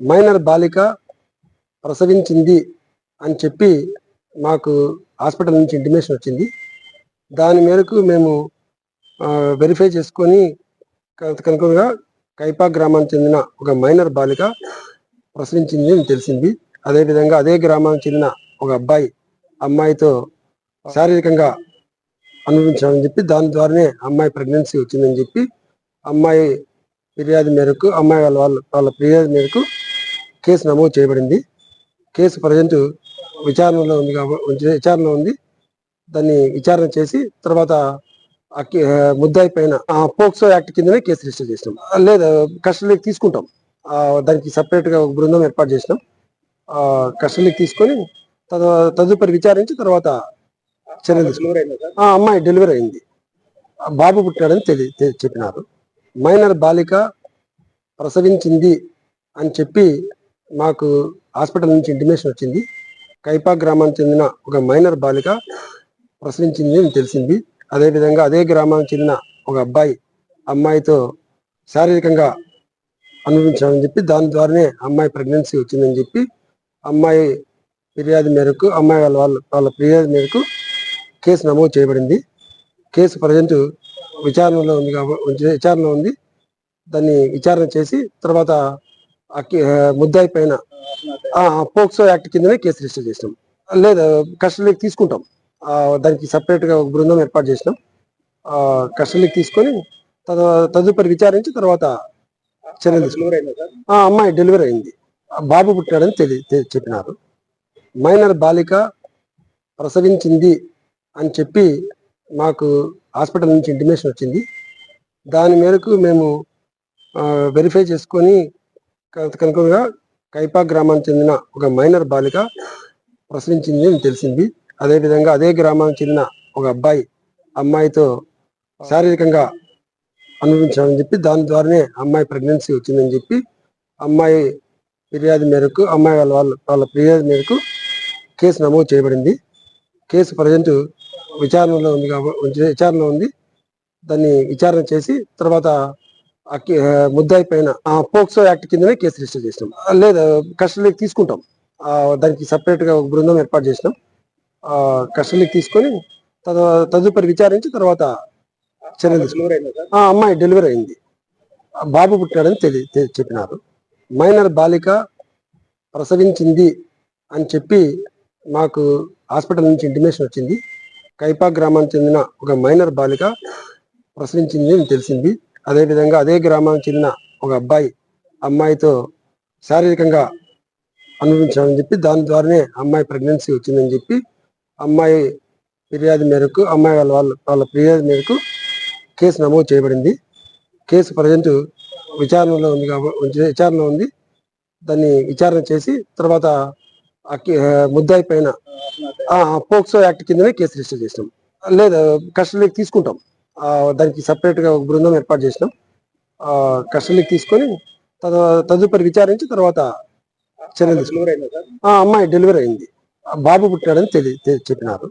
Minor బాలిక ప్రసవించింది అని చెప్పి మాకు హాస్పిటల్ నుంచి ఇంటిమేషన్ వచ్చింది. దాని మేరకు మేము వెరిఫై చేసుకొని కనుకగా కైపా గ్రామానికి చెందిన ఒక మైనర్ బాలిక ప్రసవించింది అని తెలిసింది. అదేవిధంగా అదే గ్రామానికి చెందిన ఒక అమ్మాయితో శారీరకంగా అనుభవించాలని చెప్పి దాని ద్వారానే అమ్మాయి ప్రెగ్నెన్సీ వచ్చిందని చెప్పి అమ్మాయి ఫిర్యాదు మేరకు అమ్మాయి వాళ్ళ ఫిర్యాదు మేరకు కేసు నమోదు చేయబడింది. కేసు ప్రజెంట్ విచారణలో ఉంది. దాన్ని విచారణ చేసి తర్వాత ముద్దాయి పైన పోక్సో యాక్ట్ కిందనే కేసు రిజిస్టర్ చేసినాం. లేదా కస్టడీకి తీసుకుంటాం. దానికి సపరేట్ గా ఒక బృందం ఏర్పాటు చేసినాం. కస్టడీకి తీసుకొని తదుపరి విచారించి తర్వాత అమ్మాయి డెలివరీ అయింది. బాబు పుట్టాడని చెప్పినారు. మైనర్ బాలిక ప్రసవించింది అని చెప్పి మాకు హాస్పిటల్ నుంచి ఇంటిమేషన్ వచ్చింది. కైపా గ్రామానికి చెందిన ఒక మైనర్ బాలిక ప్రసవించింది అని తెలిసింది. అదేవిధంగా అదే గ్రామానికి చెందిన ఒక అమ్మాయితో శారీరకంగా అనుభవించాలని చెప్పి దాని ద్వారానే అమ్మాయి ప్రెగ్నెన్సీ వచ్చిందని చెప్పి అమ్మాయి ఫిర్యాదు మేరకు అమ్మాయి వాళ్ళ ఫిర్యాదు మేరకు కేసు నమోదు చేయబడింది. కేసు ప్రజెంట్ విచారణలో ఉంది. దాన్ని విచారణ చేసి తర్వాత ముద్దాయి పైన పోక్సో యాక్ట్ కిందనే కేసు రిజిస్టర్ చేసినాం. లేదా కస్టడీకి తీసుకుంటాం. దానికి సపరేట్ గా ఒక బృందం ఏర్పాటు చేసినాం. కస్టడీకి తీసుకొని తదుపరి విచారించి తర్వాత అమ్మాయి డెలివరీ అయింది. బాబు పుట్టాడని చెప్పినారు. మైనర్ బాలిక ప్రసవించింది అని చెప్పి మాకు హాస్పిటల్ నుంచి ఇంటిమేషన్ వచ్చింది. దాని మేరకు మేము వెరిఫై చేసుకొని కనుకగా కైపా గ్రామానికి చెందిన ఒక మైనర్ బాలిక ప్రసవించింది అని తెలిసింది. అదేవిధంగా అదే గ్రామానికి చెందిన ఒక అమ్మాయితో శారీరకంగా అనుభవించాలని చెప్పి దాని ద్వారానే అమ్మాయి ప్రెగ్నెన్సీ వచ్చిందని చెప్పి అమ్మాయి ఫిర్యాదు మేరకు అమ్మాయి వాళ్ళ ఫిర్యాదు మేరకు కేసు నమోదు చేయబడింది. కేసు ప్రజెంట్ విచారణలో ఉంది. దాన్ని విచారణ చేసి తర్వాత ముద్దాయి పైన పోక్సో యాక్ట్ కిందనే కేసు రిజిస్టర్ చేసినాం. లేదా కస్టడీకి తీసుకుంటాం. దానికి సపరేట్ గా ఒక బృందం ఏర్పాటు చేసినాం. కస్టడీకి తీసుకొని తదుపరి విచారించి తర్వాత అమ్మాయి డెలివరీ అయింది. బాబు పుట్టాడని చెప్పినారు. మైనర్ బాలిక ప్రసవించింది అని చెప్పి మాకు హాస్పిటల్ నుంచి ఇంటిమేషన్ వచ్చింది. కైపా గ్రామానికి చెందిన ఒక మైనర్ బాలిక ప్రసవించింది అని తెలిసింది. అదేవిధంగా అదే గ్రామానికి చెందిన ఒక అమ్మాయితో శారీరకంగా అనుభవించాలని చెప్పి దాని ద్వారానే అమ్మాయి ప్రెగ్నెన్సీ వచ్చిందని చెప్పి అమ్మాయి ఫిర్యాదు మేరకు అమ్మాయి వాళ్ళ ఫిర్యాదు మేరకు కేసు నమోదు చేయబడింది. కేసు ప్రజెంట్ విచారణలో ఉంది. దాన్ని విచారణ చేసి తర్వాత ముద్దాయి పైన పోక్సో యాక్ట్ కిందనే కేసు రిజిస్టర్ చేసినాం. లేదా కస్టడీకి తీసుకుంటాం. దానికి సపరేట్ గా ఒక బృందం ఏర్పాటు చేసినాం. కస్టడీకి తీసుకొని తదుపరి విచారించి తర్వాత అమ్మాయి డెలివరీ అయింది. బాబు పుట్టాడని చెప్పినారు.